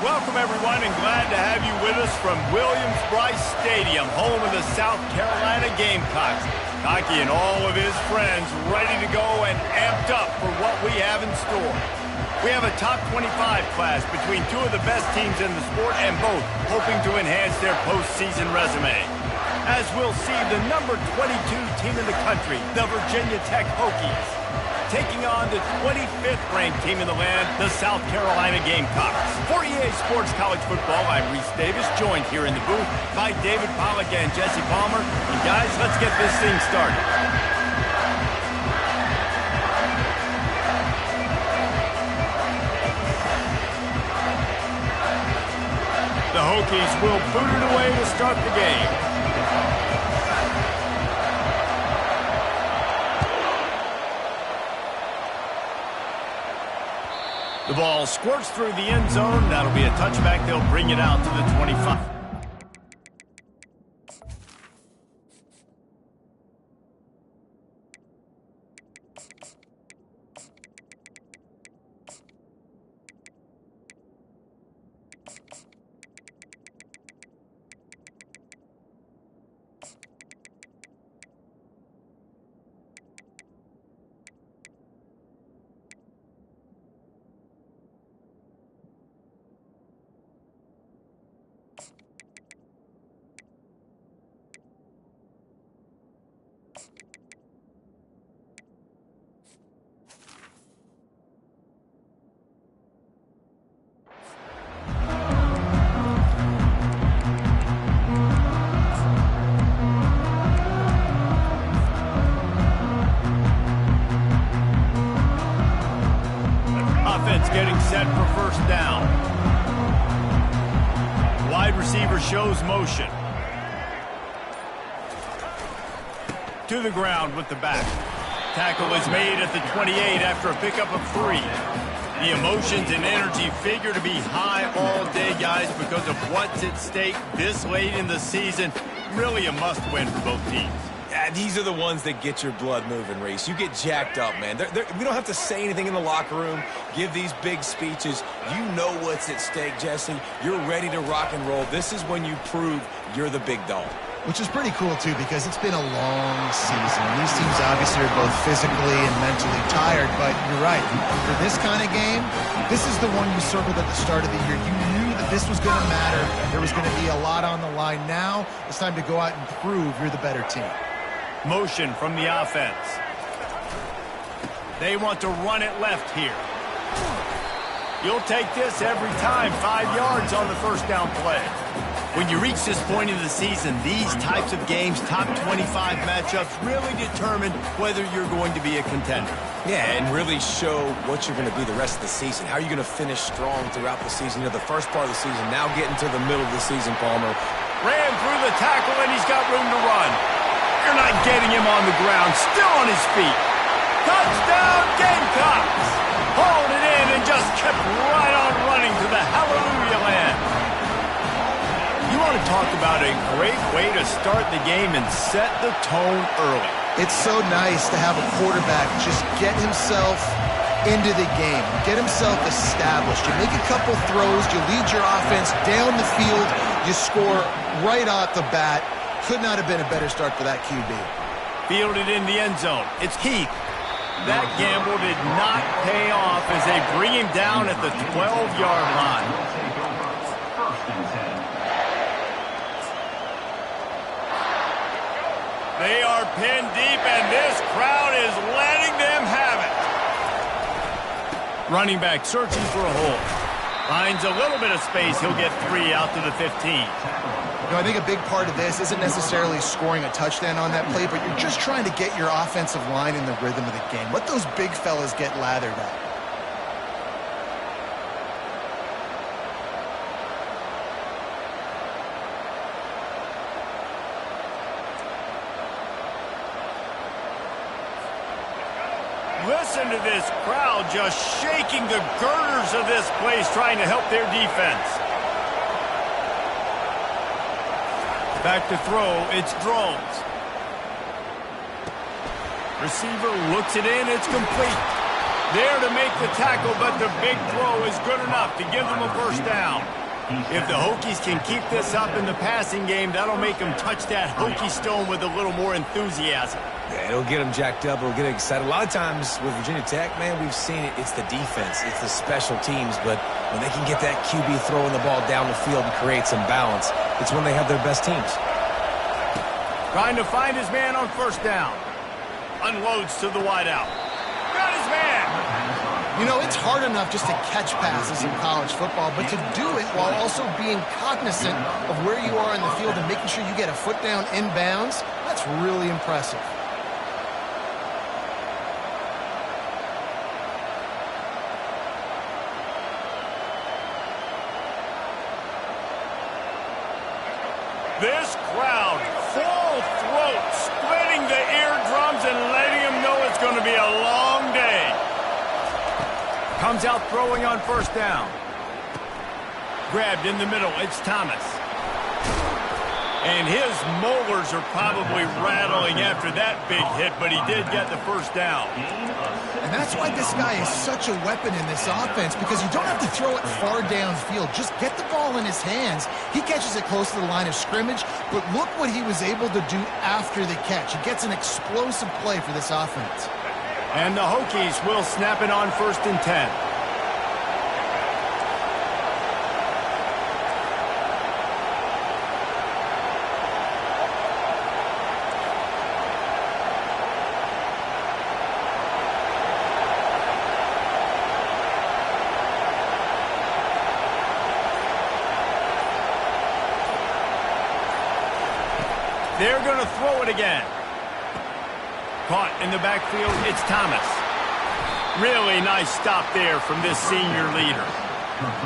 Welcome, everyone, and glad to have you with us from Williams-Brice Stadium, home of the South Carolina Gamecocks. Hockey and all of his friends ready to go and amped up for what we have in store. We have a top 25 class between two of the best teams in the sport and both hoping to enhance their postseason resume. As we'll see, the number 22 team in the country, the Virginia Tech Hokies, taking on the 25th ranked team in the land, the South Carolina Gamecocks. For EA Sports College Football, I'm Reese Davis, joined here in the booth by David Pollack and Jesse Palmer. And guys, let's get this thing started. The Hokies will boot it away to start the game. The ball squirts through the end zone. That'll be a touchback. They'll bring it out to the 25. Getting set for first down. Wide receiver shows motion. To the ground with the back. Tackle is made at the 28 after a pickup of 3. The emotions and energy figure to be high all day, guys, because of what's at stake this late in the season. Really a must-win for both teams. Yeah, these are the ones that get your blood moving, Reese. You get jacked up, man. We don't have to say anything in the locker room, give these big speeches. You know what's at stake, Jesse. You're ready to rock and roll. This is when you prove you're the big dog. Which is pretty cool, too, because it's been a long season. These teams obviously are both physically and mentally tired, but you're right. For this kind of game, this is the one you circled at the start of the year. You knew that this was going to matter. There was going to be a lot on the line. Now it's time to go out and prove you're the better team. Motion from the offense. They want to run it left here. You'll take this every time. 5 yards on the first down play. When you reach this point in the season, these types of games, top 25 matchups, really determine whether you're going to be a contender. Yeah, and really show what you're going to be the rest of the season. How are you going to finish strong throughout the season? You know, the first part of the season, now getting to the middle of the season, Palmer. Ran through the tackle, and he's got room to run. You're not getting him on the ground, still on his feet. Touchdown, Gamecocks! Hauled it in and just kept right on running to the hallelujah land. You want to talk about a great way to start the game and set the tone early. It's so nice to have a quarterback just get himself into the game, get himself established. You make a couple throws, you lead your offense down the field, you score right off the bat. Could not have been a better start for that QB. Fielded in the end zone. It's Heath. That gamble did not pay off as they bring him down at the 12-yard line. They are pinned deep, and this crowd is letting them have it. Running back searching for a hole. Finds a little bit of space. He'll get 3 out to the 15. You know, I think a big part of this isn't necessarily scoring a touchdown on that play, but you're just trying to get your offensive line in the rhythm of the game. Let those big fellas get lathered up. Listen to this crowd just shaking the girders of this place, trying to help their defense. Back to throw, it's Drones. Receiver looks it in, it's complete. There to make the tackle, but the big throw is good enough to give them a first down. If the Hokies can keep this up in the passing game, that'll make them touch that Hokie stone with a little more enthusiasm. Yeah, it'll get them jacked up. It'll get them excited. A lot of times with Virginia Tech, man, we've seen it. It's the defense. It's the special teams. But when they can get that QB throwing the ball down the field and create some balance, it's when they have their best teams. Trying to find his man on first down. Unloads to the wideout. Got his man. You know, it's hard enough just to catch passes in college football, but to do it while also being cognizant of where you are in the field and making sure you get a foot down inbounds, that's really impressive. This crowd, full throat, splitting the eardrums and letting them know it's going to be a long day. Comes out throwing on first down. Grabbed in the middle, it's Thomas. And his molars are probably rattling after that big hit, but he did get the first down. And that's why this guy is such a weapon in this offense, because you don't have to throw it far downfield. Just get the ball in his hands. He catches it close to the line of scrimmage, but look what he was able to do after the catch. He gets an explosive play for this offense. And the Hokies will snap it on 1st and 10. They're going to throw it again. Caught in the backfield, it's Thomas. Really nice stop there from this senior leader.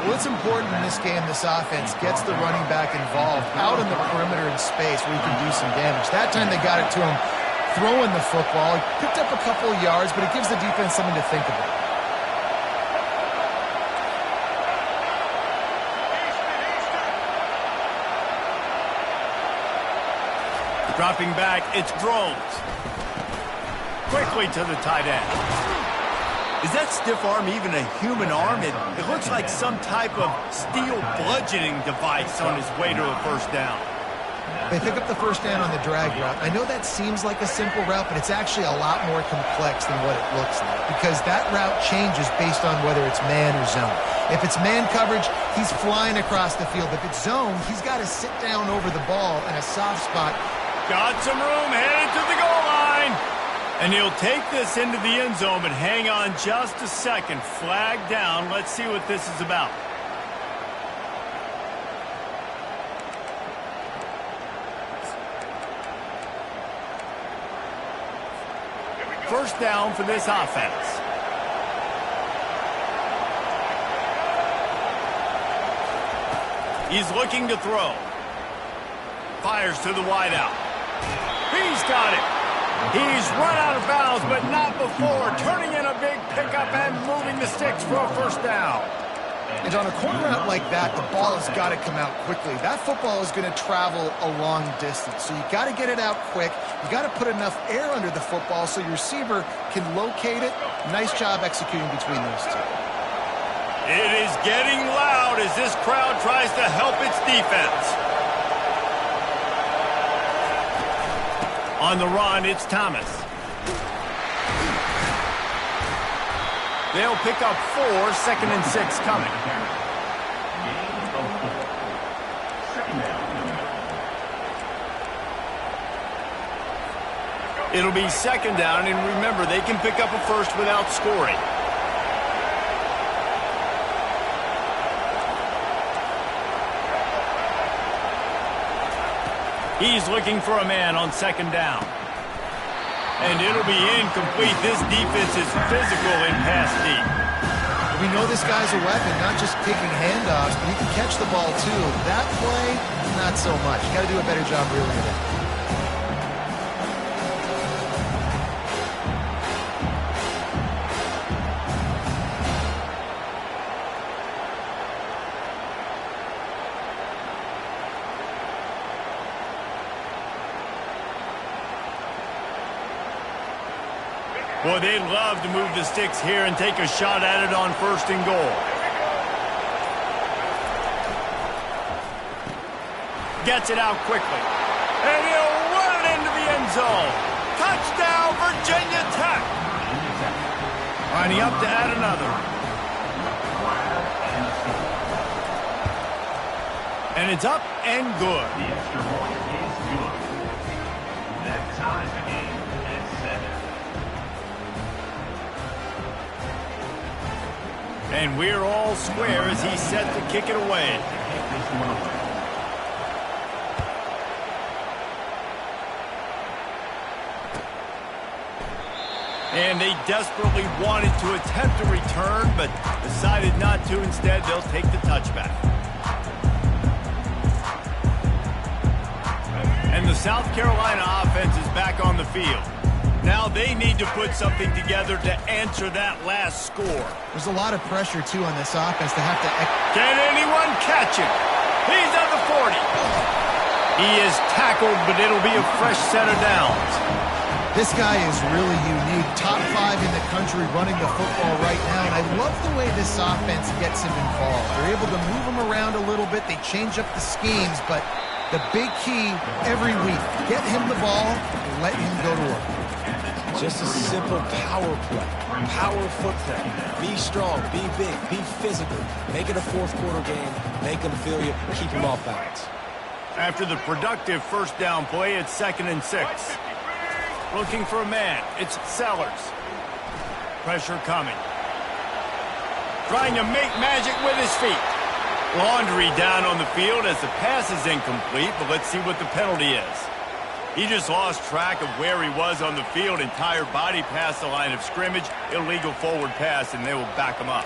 Well, it's important in this game this offense gets the running back involved out in the perimeter in space where he can do some damage. That time they got it to him throwing the football. He picked up a couple of yards, but it gives the defense something to think about. Dropping back, it's Drones. Quickly to the tight end. Is that stiff arm even a human arm? It looks like some type of steel bludgeoning device on his way to a first down. They pick up the first down on the drag route. I know that seems like a simple route, but it's actually a lot more complex than what it looks like, because that route changes based on whether it's man or zone. If it's man coverage, he's flying across the field. If it's zone, he's got to sit down over the ball in a soft spot. Got some room, headed to the goal line. And he'll take this into the end zone, but hang on just a second. Flag down. Let's see what this is about. First down for this offense. He's looking to throw. Fires to the wideout. He's got it. He's run out of bounds, but not before. Turning in a big pickup and moving the sticks for a first down. And on a corner route like that, the ball has got to come out quickly. That football is going to travel a long distance, so you got to get it out quick. You got to put enough air under the football so your receiver can locate it. Nice job executing between those two. It is getting loud as this crowd tries to help its defense. On the run, it's Thomas. They'll pick up 4, 2nd and 6 coming. It'll be 2nd down, and remember, they can pick up a first without scoring. He's looking for a man on 2nd down. And it'll be incomplete. This defense is physical in pass deep. We know this guy's a weapon, not just kicking handoffs, but he can catch the ball too. That play, not so much. You got to do a better job reeling it in. Boy, they'd love to move the sticks here and take a shot at it on 1st and goal. Gets it out quickly. And he'll run it into the end zone. Touchdown, Virginia Tech. Lining up to add another. And it's up and good. The extra point is good. That ties the game at 7. And we're all square as he's set to kick it away. And they desperately wanted to attempt a return, but decided not to. Instead, they'll take the touchback. And the South Carolina offense is back on the field. Now they need to put something together to answer that last score. There's a lot of pressure, too, on this offense to have to... Can anyone catch him? He's at the 40. He is tackled, but it'll be a fresh set of downs. This guy is really unique. Top 5 in the country running the football right now, and I love the way this offense gets him involved. They're able to move him around a little bit. They change up the schemes, but the big key every week, get him the ball and let him go to work. Just a simple power play, power football. Be strong, be big, be physical. Make it a 4th quarter game. Make them feel you, keep them off balance. After the productive 1st down play, it's 2nd and 6. Looking for a man. It's Sellers. Pressure coming. Trying to make magic with his feet. Laundry down on the field as the pass is incomplete, but let's see what the penalty is. He just lost track of where he was on the field. Entire body past the line of scrimmage. Illegal forward pass, and they will back him up.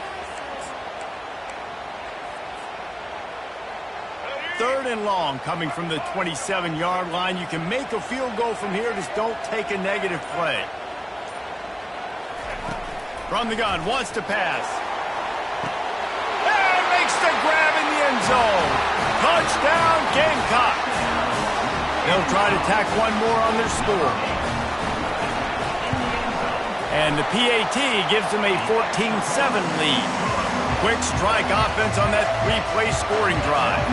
3rd and long coming from the 27-yard line. You can make a field goal from here. Just don't take a negative play. From the gun, wants to pass. And makes the grab in the end zone. Touchdown, Gamecocks. They'll try to tack one more on their score. And the PAT gives them a 14-7 lead. Quick strike offense on that 3-play scoring drive.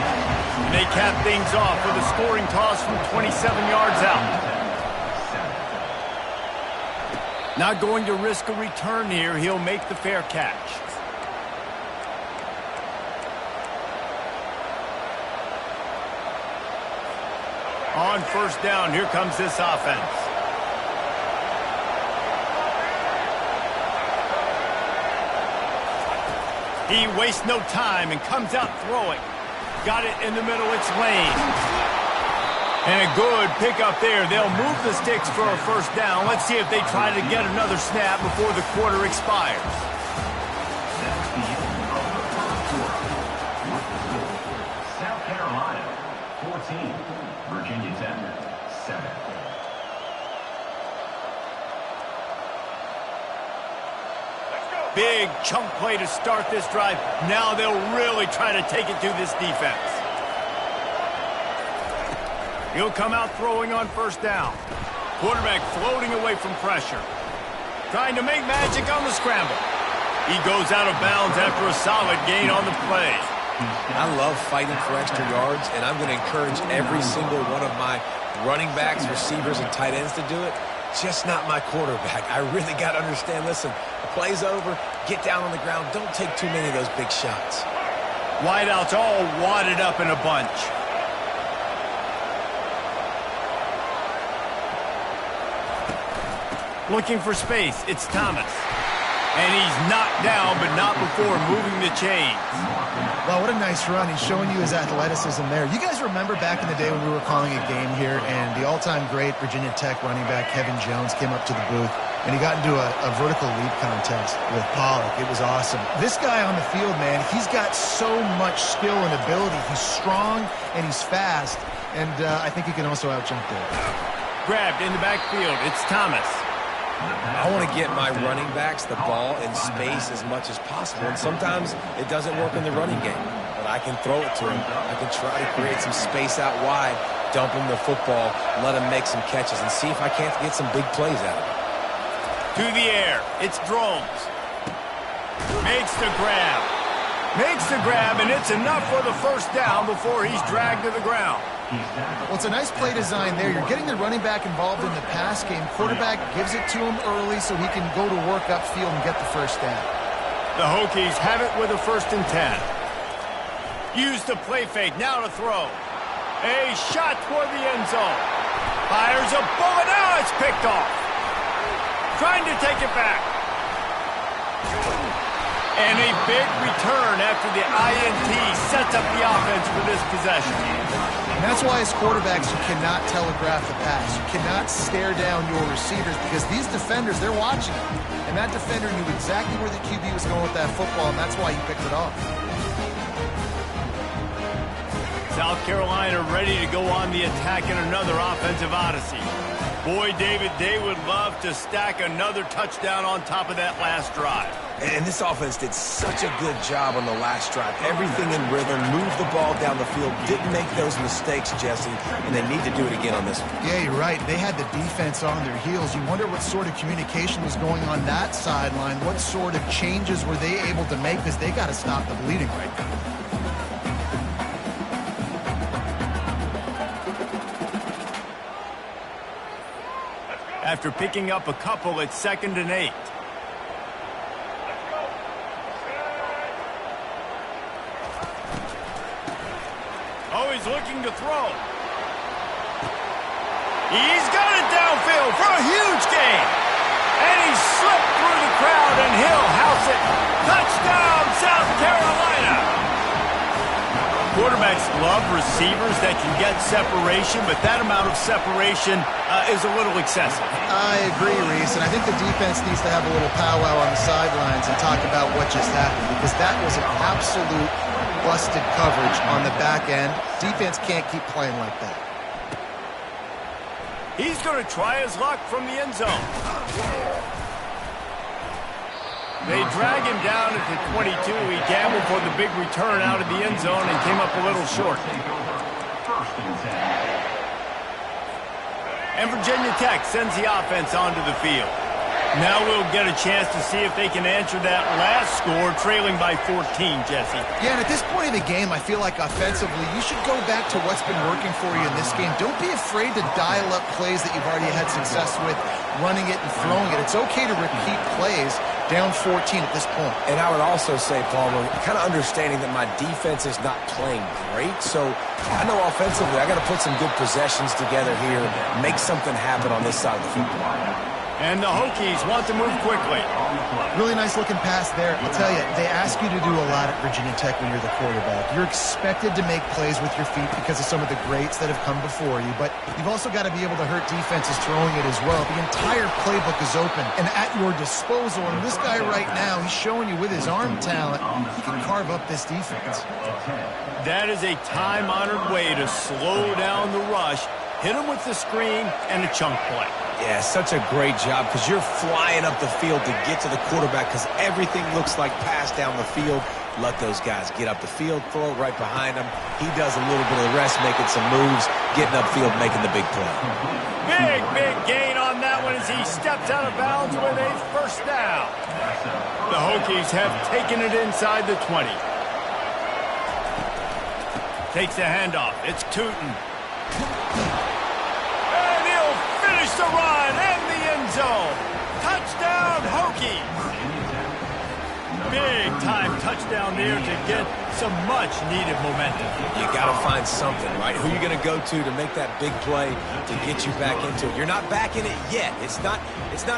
And they cap things off with a scoring toss from 27 yards out. Not going to risk a return here. He'll make the fair catch. On 1st down, here comes this offense. He wastes no time and comes out throwing. Got it in the middle, it's Lane. And a good pickup there. They'll move the sticks for a 1st down. Let's see if they try to get another snap before the quarter expires. South Carolina, 14. Virginia Tech, 7. Big chunk play to start this drive. Now they'll really try to take it to this defense. He'll come out throwing on 1st down. Quarterback floating away from pressure. Trying to make magic on the scramble. He goes out of bounds after a solid gain on the play. I love fighting for extra yards, and I'm going to encourage every single one of my running backs, receivers, and tight ends to do it. Just not my quarterback. I really got to understand, listen, the play's over, get down on the ground, don't take too many of those big shots. Wideouts all wadded up in a bunch. Looking for space, it's Thomas. And he's knocked down, but not before moving the chains. Well, what a nice run. He's showing you his athleticism there. You guys remember back in the day when we were calling a game here, and the all-time great Virginia Tech running back Kevin Jones came up to the booth, and he got into a vertical leap contest with Pollock. It was awesome. This guy on the field, man, he's got so much skill and ability. He's strong, and he's fast, and I think he can also out-jump there. Grabbed in the backfield, it's Thomas. I want to get my running backs the ball in space as much as possible, and sometimes it doesn't work in the running game, but I can throw it to him. I can try to create some space out wide, dump him the football, let him make some catches, and see if I can't get some big plays out of him. To the air. It's drones. Makes the grab. Makes the grab, and it's enough for the first down before he's dragged to the ground. Well, it's a nice play design there. You're getting the running back involved in the pass game. Quarterback gives it to him early so he can go to work upfield and get the first down. The Hokies have it with a 1st and 10. Use the play fake. Now to throw. A shot toward the end zone. Fires a bullet. Now it's picked off. Trying to take it back. And a big return after the INT sets up the offense for this possession. And that's why as quarterbacks you cannot telegraph the pass. You cannot stare down your receivers because these defenders, they're watching it. And that defender knew exactly where the QB was going with that football, and that's why he picked it off. South Carolina ready to go on the attack in another offensive odyssey. Boy, David, they would love to stack another touchdown on top of that last drive. And this offense did such a good job on the last drive. Everything in rhythm, moved the ball down the field, didn't make those mistakes, Jesse, and they need to do it again on this one. Yeah, you're right. They had the defense on their heels. You wonder what sort of communication was going on that sideline. What sort of changes were they able to make because they got to stop the bleeding right now. After picking up a couple, it's 2nd and 8. Oh, he's looking to throw. He's got it downfield for a huge gain. And he slipped through the crowd, and he'll house it. Touchdown, South Carolina. Quarterbacks love receivers that can get separation, but that amount of separation is a little excessive. I agree, Reese, and I think the defense needs to have a little powwow on the sidelines and talk about what just happened because that was an absolute busted coverage on the back end. Defense can't keep playing like that. He's going to try his luck from the end zone. They drag him down at the 22. He gambled for the big return out of the end zone and came up a little short. And Virginia Tech sends the offense onto the field. Now we'll get a chance to see if they can answer that last score, trailing by 14, Jesse. Yeah, and at this point in the game, I feel like offensively, you should go back to what's been working for you in this game. Don't be afraid to dial up plays that you've already had success with, running it and throwing it. It's okay to repeat plays down 14 at this point. And I would also say, Palmer, kind of understanding that my defense is not playing great, so I know offensively I got to put some good possessions together here, make something happen on this side of the football. And the Hokies want to move quickly. Really nice looking pass there. I'll tell you, they ask you to do a lot at Virginia Tech when you're the quarterback. You're expected to make plays with your feet because of some of the greats that have come before you, but you've also got to be able to hurt defenses throwing it as well. The entire playbook is open and at your disposal, and this guy right now, he's showing you with his arm talent, he can carve up this defense. That is a time-honored way to slow down the rush, hit him with the screen, and a chunk play. Yeah, such a great job because you're flying up the field to get to the quarterback because everything looks like pass down the field. Let those guys get up the field, throw it right behind him. He does a little bit of the rest, making some moves, getting upfield, making the big play. Big gain on that one as he steps out of bounds with a first down. The Hokies have taken it inside the 20. Takes the handoff. It's Tootin. The run and the end zone. Touchdown, Hokies. Big-time touchdown there to get some much-needed momentum. You got to find something, right? Who are you going to go to make that big play to get you back into it? You're not back in it yet. It's not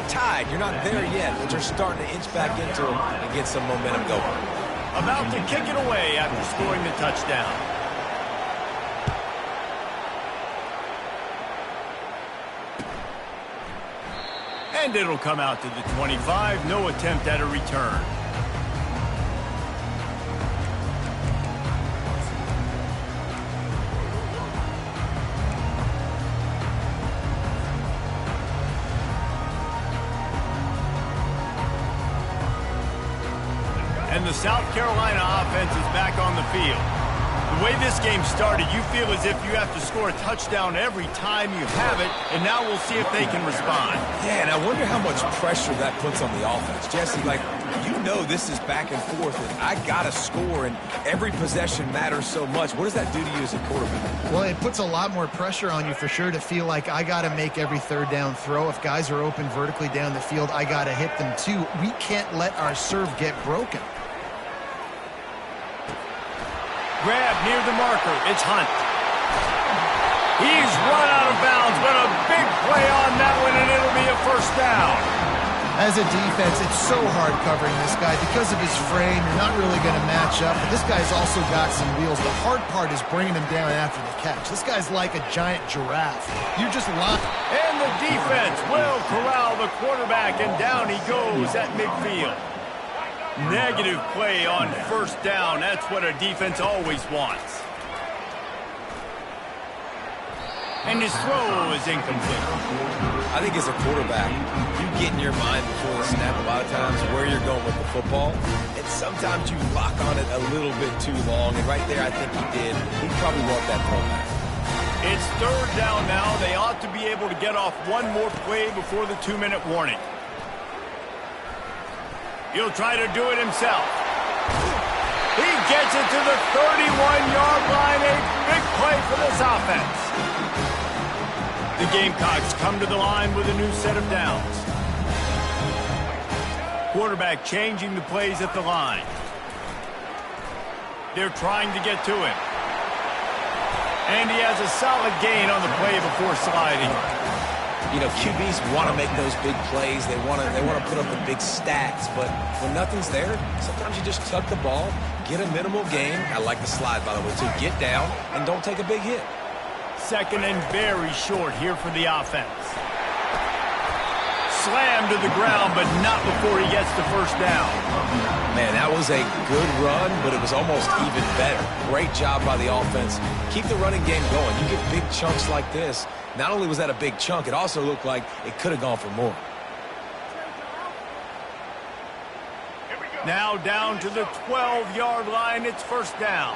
tied. You're not there yet, but you're starting to inch back into it and get some momentum going. About to kick it away after scoring the touchdown. And it'll come out to the 25. No attempt at a return. And the South Carolina offense is back on the field. The The way this game started, you feel as if you have to score a touchdown every time you have it, and now we'll see if they can respond. Yeah, and I wonder how much pressure that puts on the offense. Jesse, like, you know this is back and forth, and I got to score, and every possession matters so much. What does that do to you as a quarterback? Well, it puts a lot more pressure on you for sure to feel like I got to make every third down throw. If guys are open vertically down the field, I got to hit them too. We can't let our serve get broken. Grab near the marker. It's Hunt. He's run out of bounds, but a big play on that one, and it'll be a first down. As a defense, it's so hard covering this guy. Because of his frame, you're not really going to match up. But this guy's also got some wheels. The hard part is bringing him down after the catch. This guy's like a giant giraffe. You're just locked. And the defense will corral the quarterback, and down he goes at midfield. Negative play on first down. That's what a defense always wants. And his throw is incomplete. I think as a quarterback, you get in your mind before the snap a lot of times where you're going with the football, and sometimes you lock on it a little bit too long, and right there I think he did. He probably want that throw back. It's third down now. They ought to be able to get off one more play before the 2-minute warning. He'll try to do it himself. He gets it to the 31-yard line. A big play for this offense. The Gamecocks come to the line with a new set of downs. Quarterback changing the plays at the line. They're trying to get to him. And he has a solid gain on the play before sliding. You know, QBs want to make those big plays. They want to put up the big stats. But when nothing's there, sometimes you just tuck the ball, get a minimal gain. I like the slide, by the way, too. Get down and don't take a big hit. Second and very short here for the offense. Slammed to the ground, but not before he gets the first down. Man, that was a good run, but it was almost even better. Great job by the offense. Keep the running game going. You get big chunks like this. Not only was that a big chunk, it also looked like it could have gone for more. Now down to the 12-yard line. It's first down.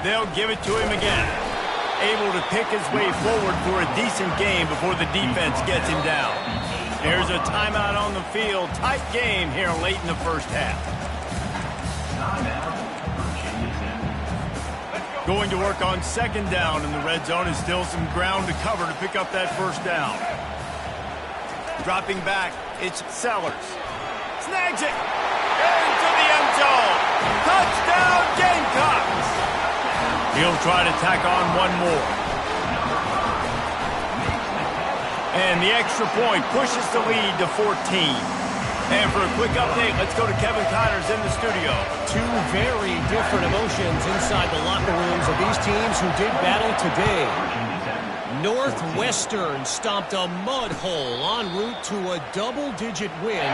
They'll give it to him again. Able to pick his way forward for a decent game before the defense gets him down. There's a timeout on the field. Tight game here late in the first half. Going to work on second down in the red zone, is still some ground to cover to pick up that first down. Dropping back, it's Sellers. Snags it! Into the end zone! Touchdown Gamecocks! He'll try to tack on one more. And the extra point pushes the lead to 14. And for a quick update, let's go to Kevin Connors in the studio. Two very different emotions inside the locker rooms of these teams who did battle today. Northwestern stomped a mud hole en route to a double-digit win,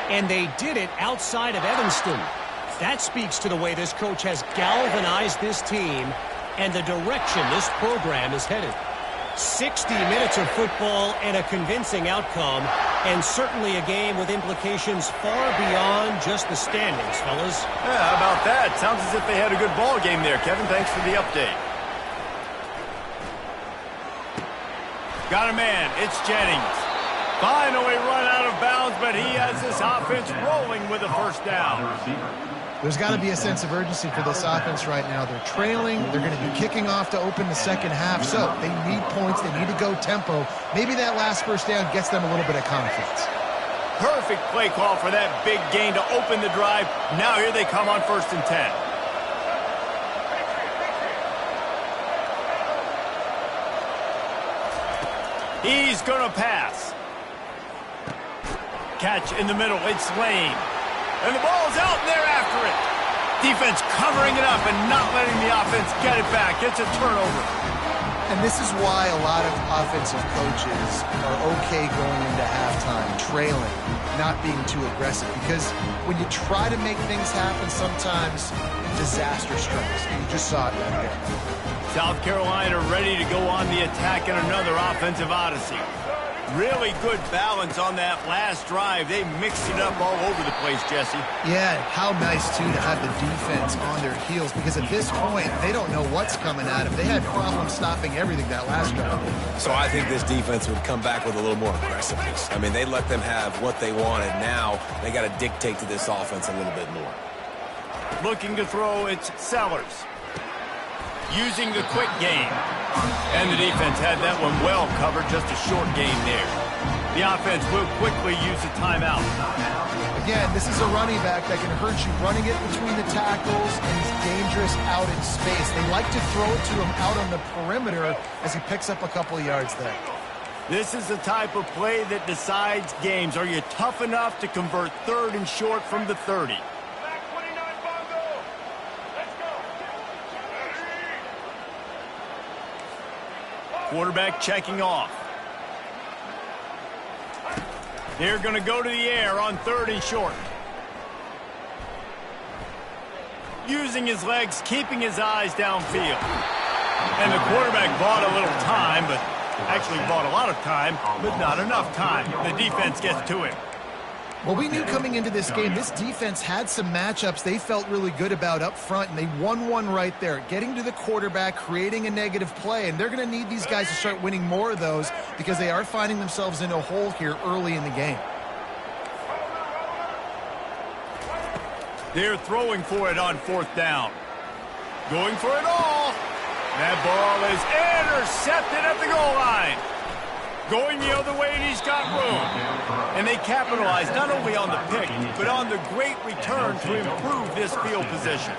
and they did it outside of Evanston. That speaks to the way this coach has galvanized this team and the direction this program is headed. 60 minutes of football and a convincing outcome, and certainly a game with implications far beyond just the standings, fellas. Yeah, how about that? Sounds as if they had a good ball game there, Kevin. Thanks for the update. Got a man. It's Jennings. Finally run out of bounds, but he has this offense rolling with a first down. There's got to be a sense of urgency for this offense right now. They're trailing. They're going to be kicking off to open the second half. So they need points. They need to go tempo. Maybe that last first down gets them a little bit of confidence. Perfect play call for that big gain to open the drive. Now here they come on 1st and 10. He's going to pass. Catch in the middle. It's Lane. And the ball's out, and they're after it. Defense covering it up and not letting the offense get it back. It's a turnover. And this is why a lot of offensive coaches are okay going into halftime, trailing, not being too aggressive. Because when you try to make things happen, sometimes disaster strikes. And you just saw it right there. South Carolina ready to go on the attack in another offensive odyssey. Really good balance on that last drive. They mixed it up all over the place, Jesse. Yeah, how nice, too, to have the defense on their heels, because at this point, they don't know what's coming at them. They had problems stopping everything that last drive. So I think this defense would come back with a little more aggressiveness. I mean, they let them have what they wanted. Now they got to dictate to this offense a little bit more. Looking to throw, it's Sellers. Using the quick game. And the defense had that one well covered, just a short game there. The offense will quickly use a timeout. Again, this is a running back that can hurt you running it between the tackles, and he's dangerous out in space. They like to throw it to him out on the perimeter as he picks up a couple of yards there. This is the type of play that decides games. Are you tough enough to convert 3rd and short from the 30? Quarterback checking off. They're going to go to the air on 3rd and short. Using his legs, keeping his eyes downfield. And the quarterback bought a little time, but actually bought a lot of time, but not enough time. The defense gets to him. Well, we knew coming into this game, this defense had some matchups they felt really good about up front, and they won one right there, getting to the quarterback, creating a negative play, and they're going to need these guys to start winning more of those because they are finding themselves in a hole here early in the game. They're throwing for it on 4th down. Going for it all. That ball is intercepted at the goal line. Going the other way, and he's got room. And they capitalize not only on the pick, but on the great return to improve this field position.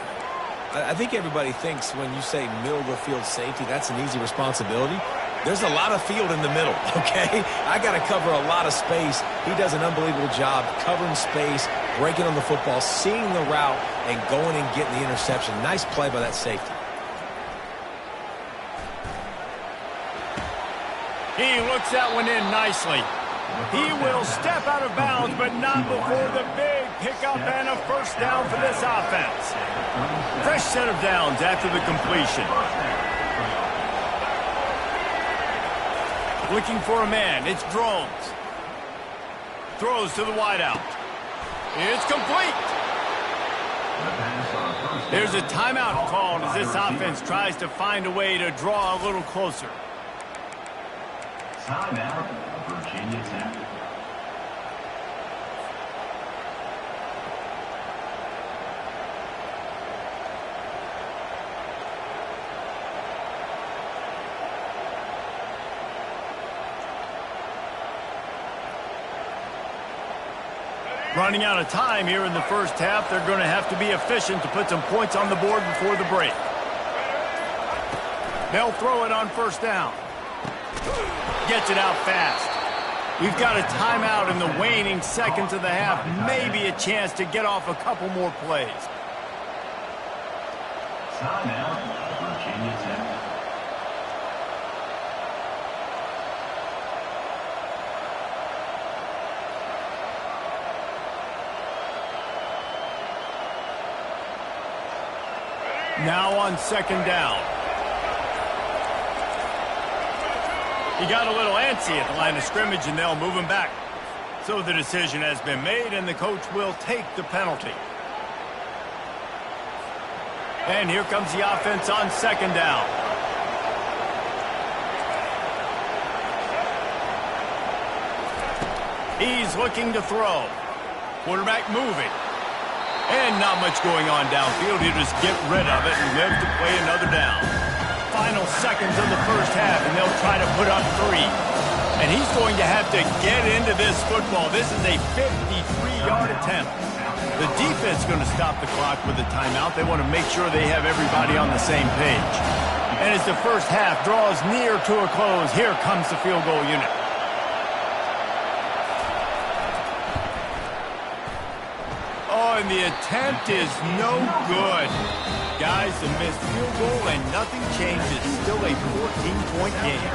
I think everybody thinks when you say middle of the field safety, that's an easy responsibility. There's a lot of field in the middle, okay? I got to cover a lot of space. He does an unbelievable job covering space, breaking on the football, seeing the route, and going and getting the interception. Nice play by that safety. He looks that one in nicely. He will step out of bounds, but not before the big pickup and a 1st down for this offense. Fresh set of downs after the completion. Looking for a man. It's Drones. Throws to the wideout. It's complete. There's a timeout called as this offense tries to find a way to draw a little closer. Timeout, Virginia Tech. Running out of time here in the 1st half. They're going to have to be efficient to put some points on the board before the break. They'll throw it on 1st down. Gets it out fast. We've got a timeout in the waning seconds of the half. Maybe a chance to get off a couple more plays. Timeout, Virginia Tech. Now on 2nd down. He got a little antsy at the line of scrimmage, and they'll move him back. So the decision has been made, and the coach will take the penalty. And here comes the offense on 2nd down. He's looking to throw. Quarterback moving. And not much going on downfield. He'll just get rid of it and live to play another down. Final seconds of the 1st half, and they'll try to put up 3. And he's going to have to get into this football. This is a 53-yard attempt. The defense is going to stop the clock with a timeout. They want to make sure they have everybody on the same page. And as the 1st half draws near to a close, here comes the field goal unit. Oh, and the attempt is no good. Guys, a missed field goal and nothing changes. Still a 14-point game.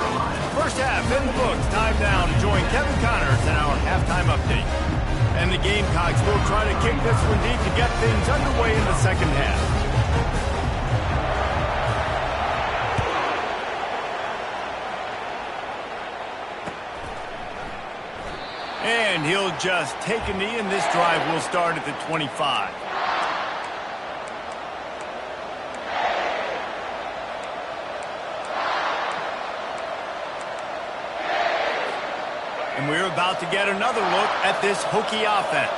1st half in the books. Time down to join Kevin Connors in our halftime update. And the Gamecocks will try to kick this one deep to get things underway in the 2nd half. And he'll just take a knee, and this drive will start at the 25. And we're about to get another look at this Hokie offense.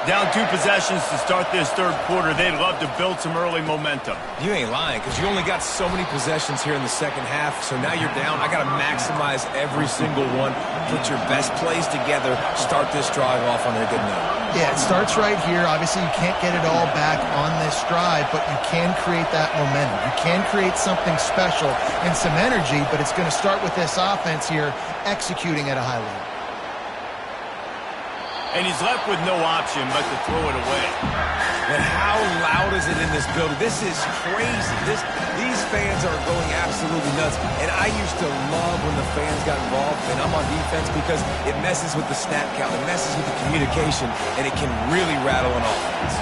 Down 2 possessions to start this third quarter. They'd love to build some early momentum. You ain't lying, because you only got so many possessions here in the second half, so now you're down. I got to maximize every single one. Put your best plays together. Start this drive off on a good note. Yeah, it starts right here. Obviously, you can't get it all back on this drive, but you can create that momentum. You can create something special and some energy, but it's going to start with this offense here executing at a high level. And he's left with no option but to throw it away. But how loud is it in this building? This is crazy. These fans are going absolutely nuts. And I used to love when the fans got involved, and I'm on defense, because it messes with the snap count. It messes with the communication, and it can really rattle an offense.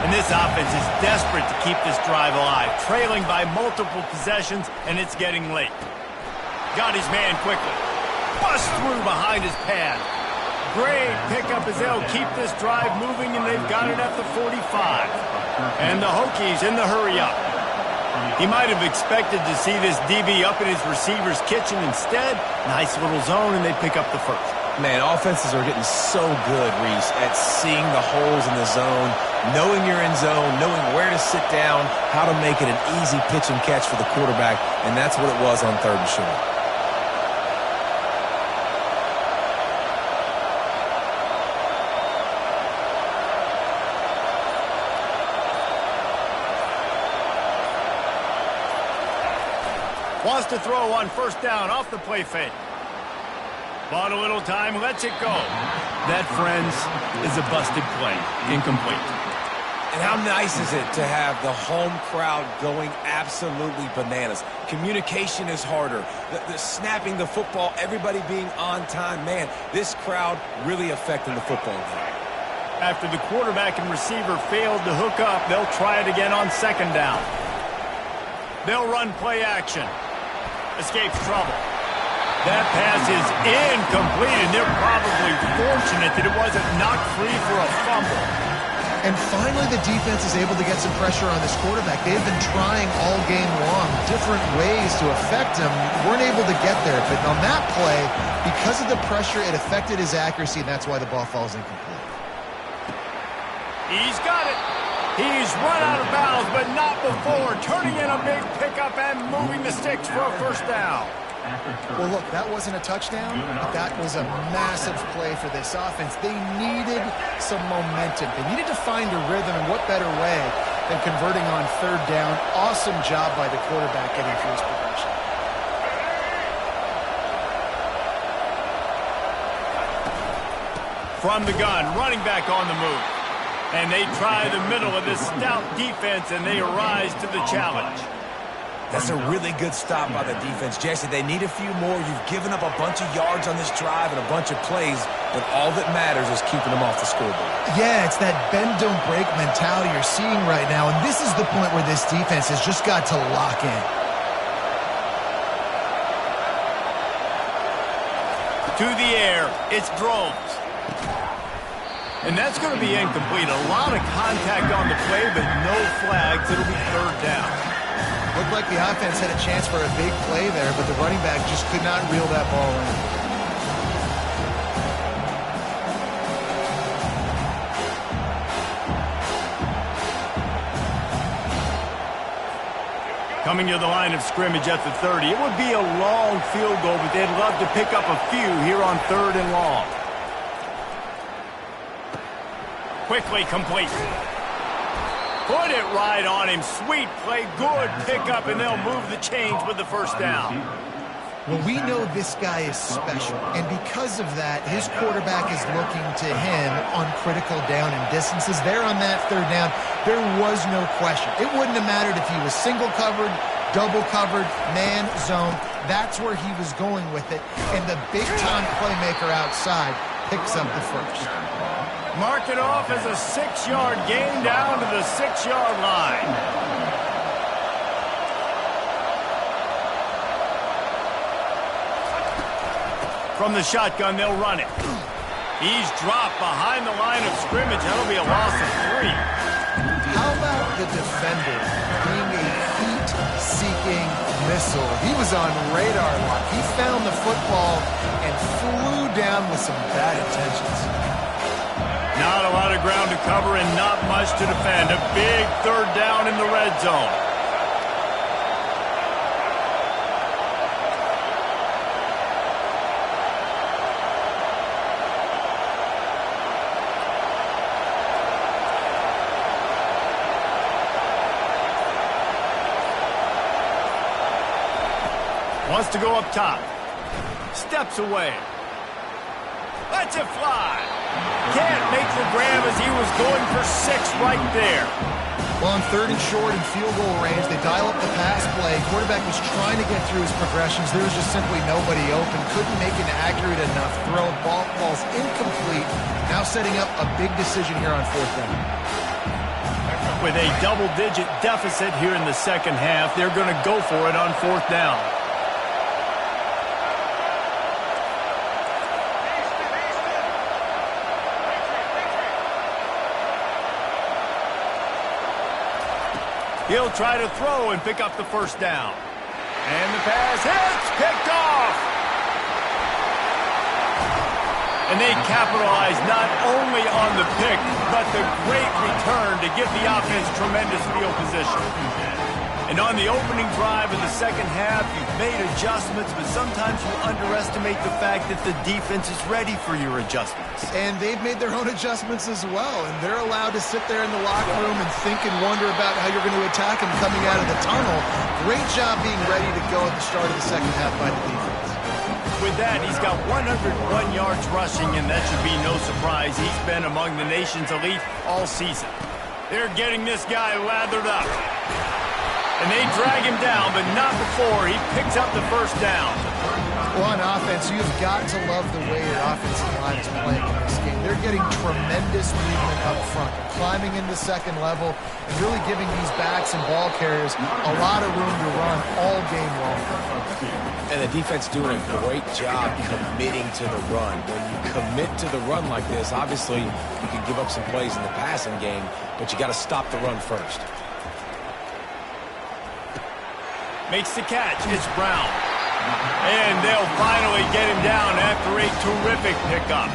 And this offense is desperate to keep this drive alive, trailing by multiple possessions, and it's getting late. Got his man quickly. Bust through behind his pad. Great pickup as they'll keep this drive moving, and they've got it at the 45. And the Hokies in the hurry-up. He might have expected to see this DB up in his receiver's kitchen. Instead, nice little zone, and they pick up the first. Man, offenses are getting so good, Reese, at seeing the holes in the zone, knowing you're in zone, knowing where to sit down, how to make it an easy pitch and catch for the quarterback, and that's what it was on 3rd and short. Wants to throw on 1st down off the play fake. Bought a little time, lets it go. That, friends, is a busted play. Incomplete. And how nice is it to have the home crowd going absolutely bananas? Communication is harder. The snapping the football, everybody being on time. Man, this crowd really affecting the football game. After the quarterback and receiver failed to hook up, they'll try it again on 2nd down. They'll run play action. Escapes trouble. That pass is incomplete, and they're probably fortunate that it wasn't knocked free for a fumble. And finally, the defense is able to get some pressure on this quarterback. They've been trying all game long different ways to affect him. Weren't able to get there, but on that play, because of the pressure, it affected his accuracy, and that's why the ball falls incomplete. He's got it. He's run out of bounds, but not before. Turning in a big pickup and moving the sticks for a 1st down. Well, look, that wasn't a touchdown, but that was a massive play for this offense. They needed some momentum. They needed to find a rhythm, and what better way than converting on 3rd down. Awesome job by the quarterback getting through his progression. From the gun, running back on the move. And they try the middle of this stout defense, and they rise to the challenge. That's a really good stop by the defense, Jesse. They need a few more. You've given up a bunch of yards on this drive and a bunch of plays, but all that matters is keeping them off the scoreboard. Yeah, it's that bend, don't break mentality you're seeing right now, and this is the point where this defense has just got to lock in. To the air, it's Drones. And that's going to be incomplete. A lot of contact on the play, but no flags. It'll be 3rd down. Looked like the offense had a chance for a big play there, but the running back just could not reel that ball in. Coming to the line of scrimmage at the 30. It would be a long field goal, but they'd love to pick up a few here on 3rd and long. Quickly complete. Put it right on him. Sweet play. Good pickup, and they'll move the chains with the 1st down. Well, we know this guy is special, and because of that, his quarterback is looking to him on critical down and distances. There on that 3rd down, there was no question. It wouldn't have mattered if he was single covered, double covered, man, zone. That's where he was going with it, and the big-time playmaker outside picks up the 1st. Mark it off as a 6-yard gain down to the 6-yard line. From the shotgun, they'll run it. He's dropped behind the line of scrimmage. That'll be a loss of 3. How about the defender being a heat-seeking missile? He was on radar lock. He found the football and flew down with some bad intentions. Not a lot of ground to cover and not much to defend. A big third down in the red zone. Wants to go up top. Steps away. Lets it fly. Can't make the grab as he was going for 6 right there. Well, on 3rd and short and field goal range, they dial up the pass play. Quarterback was trying to get through his progressions. There was just simply nobody open. Couldn't make an accurate enough throw. Ball's incomplete. Now setting up a big decision here on 4th down. With a double-digit deficit here in the second half, they're going to go for it on 4th down. He'll try to throw and pick up the 1st down. And the pass hits, picked off. And they capitalize not only on the pick, but the great return to give the offense tremendous field position. And on the opening drive of the second half, you've made adjustments, but sometimes you underestimate the fact that the defense is ready for your adjustments. And they've made their own adjustments as well, and they're allowed to sit there in the locker room and think and wonder about how you're going to attack them coming out of the tunnel. Great job being ready to go at the start of the second half by the defense. With that, he's got 101 yards rushing, and that should be no surprise. He's been among the nation's elite all season. They're getting this guy lathered up. And they drag him down, but not before he picks up the 1st down. Well, on offense, you've got to love the way your offensive line is playing in this game. They're getting tremendous movement up front, climbing into second level, and really giving these backs and ball carriers a lot of room to run all game long. And the defense doing a great job committing to the run. When you commit to the run like this, obviously you can give up some plays in the passing game, but you got to stop the run first. Makes the catch. It's Brown. And they'll finally get him down after a terrific pickup.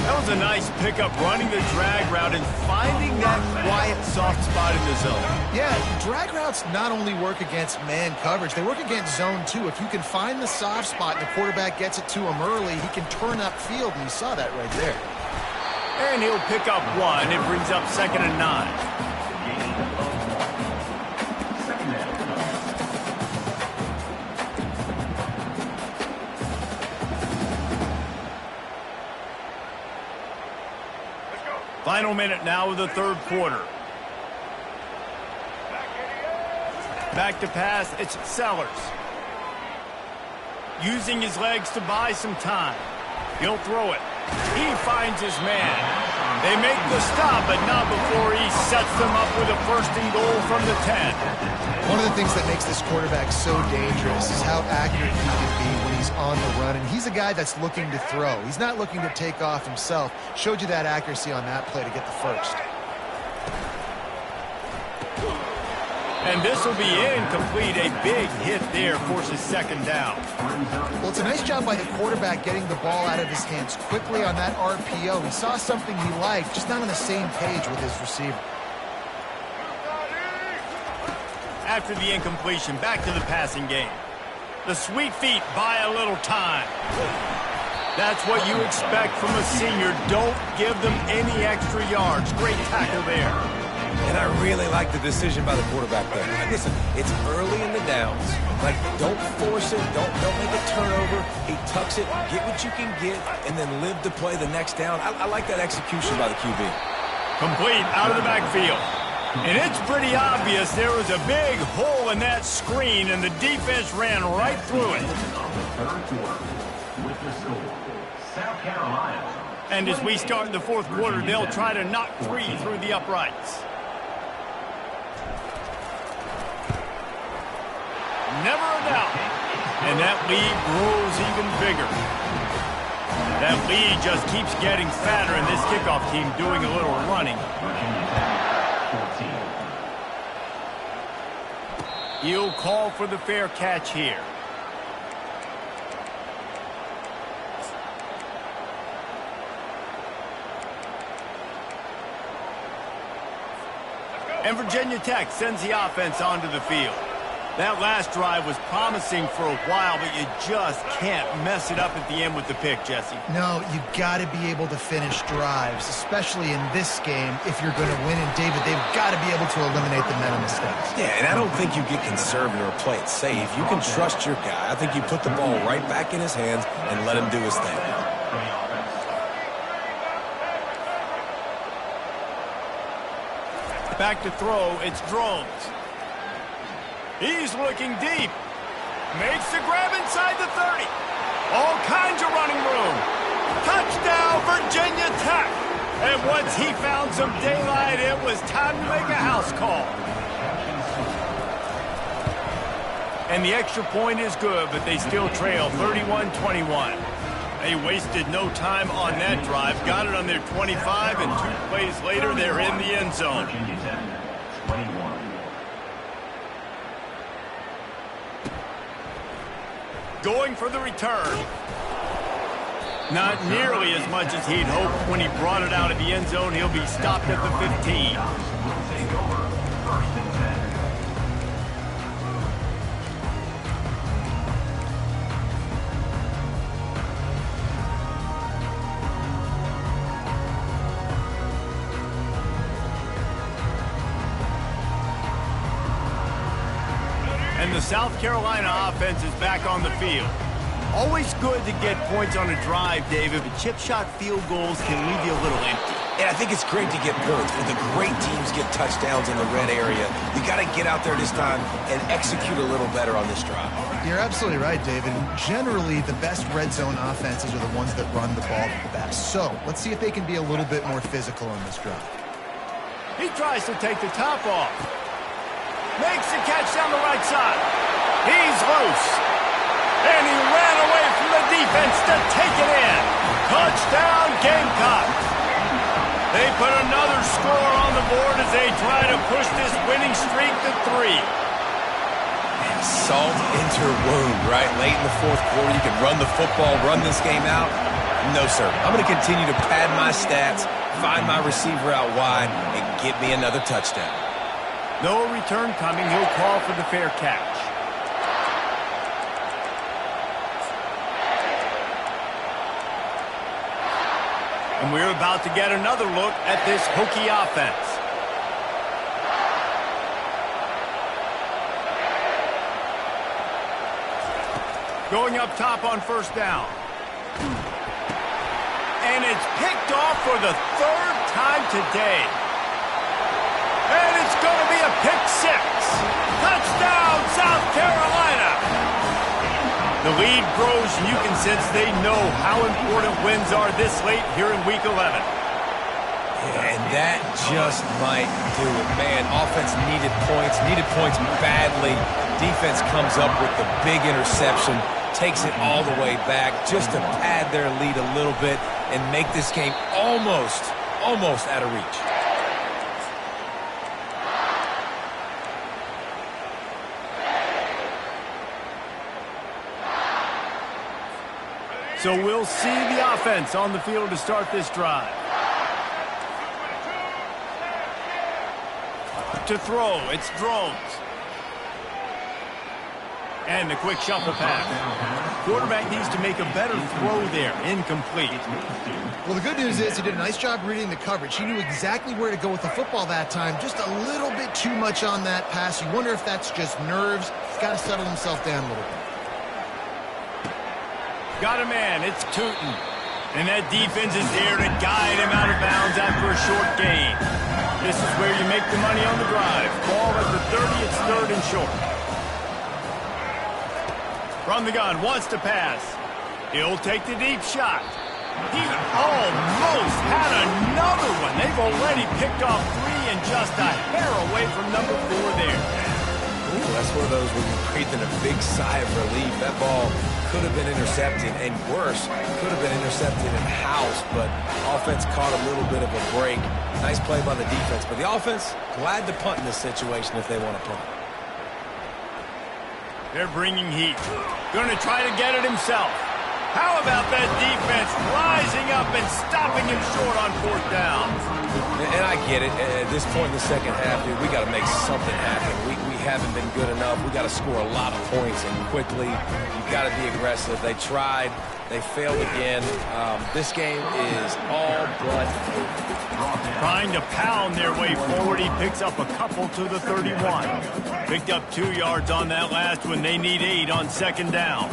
That was a nice pickup, running the drag route and finding that quiet, soft spot in the zone. Yeah, drag routes not only work against man coverage, they work against zone too. If you can find the soft spot and the quarterback gets it to him early, he can turn upfield, and you saw that right there. And he'll pick up 1. It brings up 2nd and 9. Final minute now of the 3rd quarter. Back to pass, it's Sellers. Using his legs to buy some time. He'll throw it. He finds his man. They make the stop, but not before he sets them up with a 1st and goal from the 10. One of the things that makes this quarterback so dangerous is how accurate he can be when he's on the run. And he's a guy that's looking to throw. He's not looking to take off himself. Showed you that accuracy on that play to get the 1st. And this will be incomplete. A big hit there forces 2nd down. Well, it's a nice job by the quarterback getting the ball out of his hands quickly on that RPO. He saw something he liked, just not on the same page with his receiver. After the incompletion, back to the passing game. The sweet feet buy a little time. That's what you expect from a senior. Don't give them any extra yards. Great tackle there. And I really like the decision by the quarterback there. Listen, it's early in the downs. Like, don't force it. Don't make a turnover. He tucks it, get what you can get, and then live to play the next down. I like that execution by the QB. Complete out of the backfield. And it's pretty obvious there was a big hole in that screen, and the defense ran right through it. And as we start in the 4th quarter, they'll try to knock 3 through the uprights. Never a doubt. And that lead grows even bigger. That lead just keeps getting fatter, and this kickoff team doing a little running. He'll call for the fair catch here. And Virginia Tech sends the offense onto the field. That last drive was promising for a while, but you just can't mess it up at the end with the pick, Jesse. No, you got to be able to finish drives, especially in this game if you're going to win. And, David, they've got to be able to eliminate the mental mistakes. Yeah, and I don't think you get conservative or play it safe. You can trust your guy. I think you put the ball right back in his hands and let him do his thing. Back to throw, it's Drones. He's looking deep. Makes the grab inside the 30. All kinds of running room. Touchdown, Virginia Tech. And once he found some daylight, it was time to make a house call. And the extra point is good, but they still trail 31-21. They wasted no time on that drive. Got it on their 25, and 2 plays later, they're in the end zone. Virginia Tech, 21. Going for the return. Not nearly as much as he'd hoped when he brought it out of the end zone. He'll be stopped at the 15. Will take over 1st and 10. And the South Carolina offense is back on the field. Always good to get points on a drive, David, but chip shot field goals can leave you a little empty. And I think it's great to get points, but the great teams get touchdowns in the red area. You got to get out there this time and execute a little better on this drive. You're absolutely right, David. Generally, the best red zone offenses are the ones that run the ball the best. So let's see if they can be a little bit more physical on this drive. He tries to take the top off. Makes the catch down the right side. He's loose. And he ran away from the defense to take it in. Touchdown, Gamecocks. They put another score on the board as they try to push this winning streak to 3. Salt into her wound, right? Late in the 4th quarter, you can run the football, run this game out. No, sir. I'm going to continue to pad my stats, find my receiver out wide, and get me another touchdown. No return coming. He'll call for the fair catch. And we're about to get another look at this Hokie offense. Going up top on 1st down. And it's picked off for the 3rd time today. And it's going to be a pick 6. Touchdown, South Carolina. The lead grows, and you can sense they know how important wins are this late here in Week 11. And that just might do it. Man, offense needed points badly. Defense comes up with the big interception, takes it all the way back just to pad their lead a little bit and make this game almost out of reach. So we'll see the offense on the field to start this drive. To throw, it's Drones. And a quick shuffle pass. Quarterback needs to make a better throw there. Incomplete. Well, the good news is he did a nice job reading the coverage. He knew exactly where to go with the football that time. Just a little bit too much on that pass. You wonder if that's just nerves. He's got to settle himself down a little bit. Got a man, it's Tootin. And that defense is there to guide him out of bounds after a short gain. This is where you make the money on the drive. Ball at the 30, it's 3rd and short. From the gun, wants to pass. He'll take the deep shot. He almost had another one. They've already picked off 3 and just a hair away from number 4 there. Ooh, that's one of those where you're breathing a big sigh of relief. That ball could have been intercepted, and worse, could have been intercepted in house, but offense caught a little bit of a break. Nice play by the defense, but the offense, glad to punt in this situation if they want to punt. They're bringing heat. Going to try to get it himself. How about that defense rising up and stopping him short on 4th down? And I get it. At this point in the second half, dude, we got to make something happen. We haven't been good enough. We got to score a lot of points, and quickly. You've got to be aggressive. They tried. They failed again. This game is all but trying to pound their way forward. He picks up a couple to the 31. Picked up 2 yards on that last one. They need 8 on 2nd down.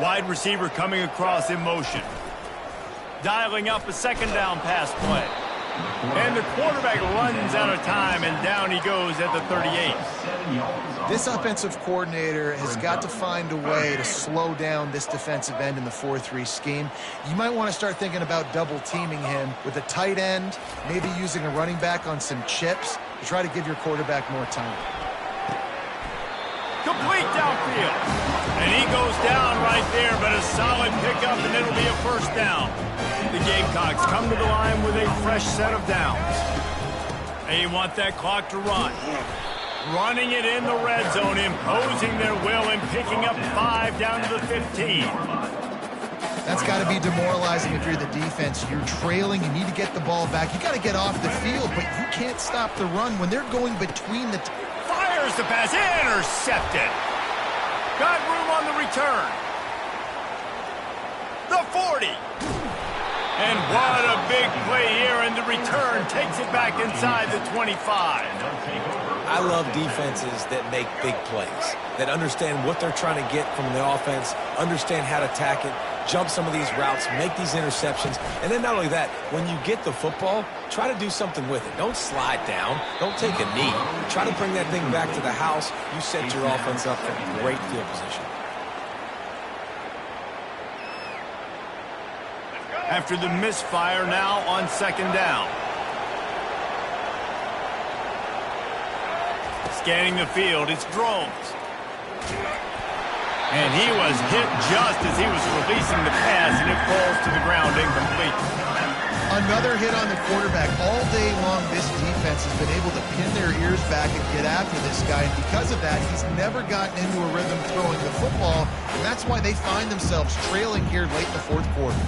Wide receiver coming across in motion. Dialing up a 2nd down pass play. And the quarterback runs out of time, and down he goes at the 38. This offensive coordinator has got to find a way to slow down this defensive end in the 4-3 scheme. You might want to start thinking about double-teaming him with a tight end, maybe using a running back on some chips to try to give your quarterback more time. Complete downfield. And he goes down right there, but a solid pickup, and it'll be a 1st down. The Gamecocks come to the line with a fresh set of downs. They want that clock to run. Running it in the red zone, imposing their will and picking up 5 down to the 15. That's got to be demoralizing if you're the defense. You're trailing. You need to get the ball back. You got to get off the field, but you can't stop the run when they're going between the... Fires the pass. Intercepted. Got room on the return. The 40. And what a big play here, and the return takes it back inside the 25. I love defenses that make big plays, that understand what they're trying to get from the offense, understand how to attack it, jump some of these routes, make these interceptions, and then not only that, when you get the football, try to do something with it. Don't slide down. Don't take a knee. Try to bring that thing back to the house. You set your offense up for great field position. After the misfire, now on 2nd down. Scanning the field, it's Drones. And he was hit just as he was releasing the pass, and it falls to the ground incomplete. Another hit on the quarterback. All day long, this defense has been able to pin their ears back and get after this guy. And because of that, he's never gotten into a rhythm throwing the football. And that's why they find themselves trailing here late in the 4th quarter.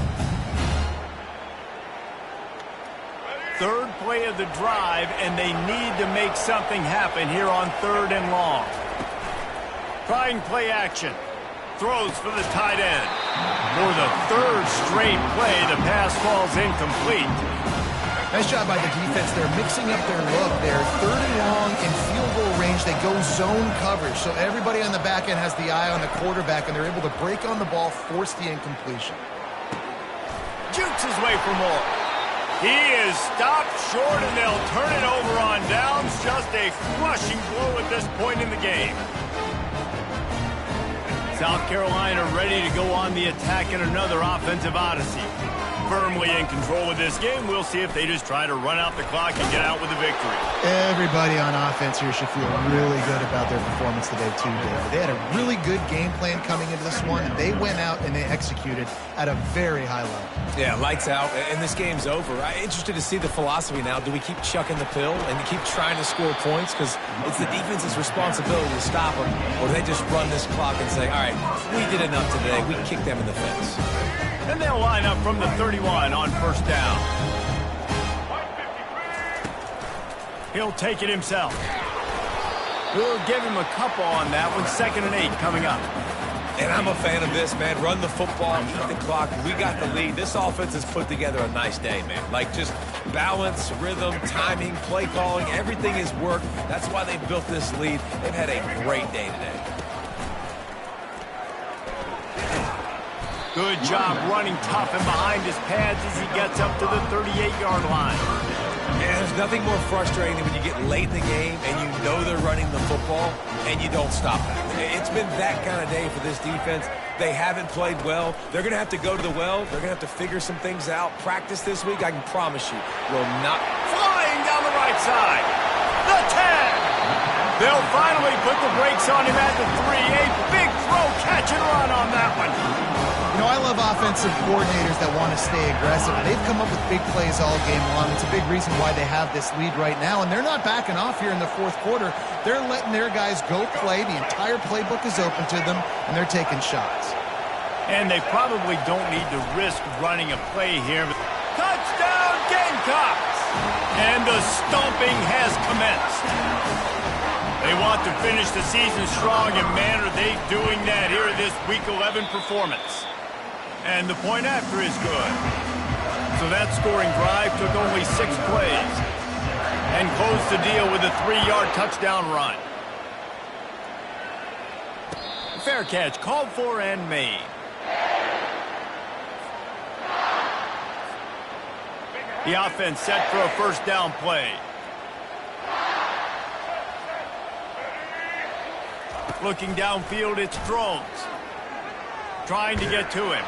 3rd play of the drive, and they need to make something happen here on 3rd and long. Trying play action. Throws for the tight end. For the 3rd straight play, the pass falls incomplete. Nice job by the defense. They're mixing up their look. They're 3rd and long in field goal range. They go zone coverage, so everybody on the back end has the eye on the quarterback, and they're able to break on the ball, force the incompletion. Jukes his way for more. He is stopped short, and they'll turn it over on downs. Just a crushing blow at this point in the game. South Carolina ready to go on the attack in another offensive odyssey. Firmly in control of this game. We'll see if they just try to run out the clock and get out with a victory. Everybody on offense here should feel really good about their performance today, too, David. They had a really good game plan coming into this one, and they went out and they executed at a very high level. Yeah, lights out, and this game's over. I'm interested to see the philosophy now. Do we keep chucking the pill and keep trying to score points? Because it's the defense's responsibility to stop them, or do they just run this clock and say, all right, we did enough today. We kicked them in the face. And they'll line up from the 31 on 1st down. He'll take it himself. We'll give him a couple on that one. 2nd and 8 coming up. And I'm a fan of this, man. Run the football, eat the clock. We got the lead. This offense has put together a nice day, man. Like, just balance, rhythm, timing, play calling. Everything has worked. That's why they built this lead. They've had a great day today. Good job running tough and behind his pads as he gets up to the 38-yard line. And there's nothing more frustrating than when you get late in the game and you know they're running the football and you don't stop them. It's been that kind of day for this defense. They haven't played well. They're going to have to go to the well. They're going to have to figure some things out. Practice this week, I can promise you, will not. Flying down the right side. The 10. They'll finally put the brakes on him at the 3. A big throw, catch and run on that one. You know, I love offensive coordinators that want to stay aggressive, and they've come up with big plays all game long. It's a big reason why they have this lead right now, and they're not backing off here in the fourth quarter. They're letting their guys go play. The entire playbook is open to them, and they're taking shots. And they probably don't need to risk running a play here. Touchdown, Gamecocks! And the stomping has commenced. They want to finish the season strong, and man, are they doing that here in this Week 11 performance. And the point after is good. So that scoring drive took only 6 plays and closed the deal with a 3-yard touchdown run. Fair catch called for and made. The offense set for a first down play. Looking downfield, it's Drones. Trying to get to him.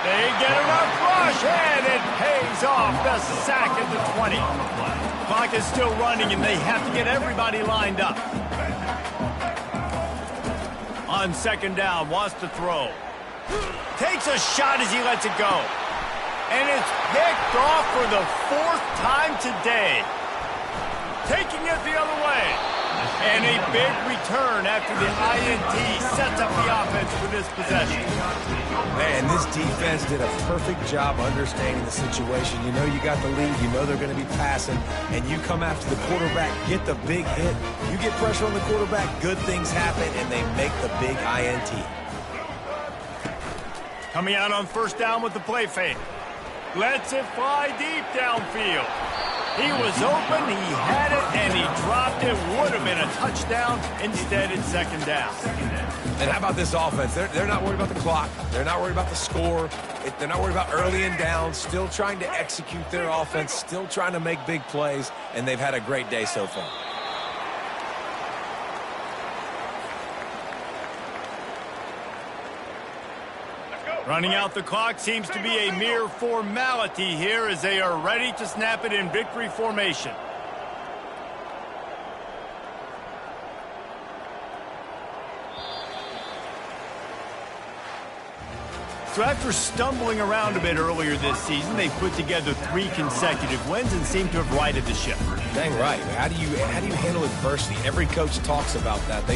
They get enough rush, and it pays off. The sack at the 20. Clock is still running, and they have to get everybody lined up. On second down, wants to throw. Takes a shot as he lets it go. And it's picked off for the 4th time today. Taking it the other way. And a big return after the INT sets up the offense for this possession. Man, this defense did a perfect job understanding the situation. You know you got the lead. You know they're going to be passing. And you come after the quarterback, get the big hit. You get pressure on the quarterback, good things happen, and they make the big INT. Coming out on first down with the play fake. Lets it fly deep downfield. He was open, he had it, and he dropped it. Would have been a touchdown. Instead, it's second down. And how about this offense? They're not worried about the clock. They're not worried about the score. They're not worried about early and down. Still trying to execute their offense. Still trying to make big plays. And they've had a great day so far. Running out the clock seems to be a mere formality here as they are ready to snap it in victory formation. So after stumbling around a bit earlier this season, they put together 3 consecutive wins and seem to have righted the ship. Dang right. How do you handle adversity? Every coach talks about that. They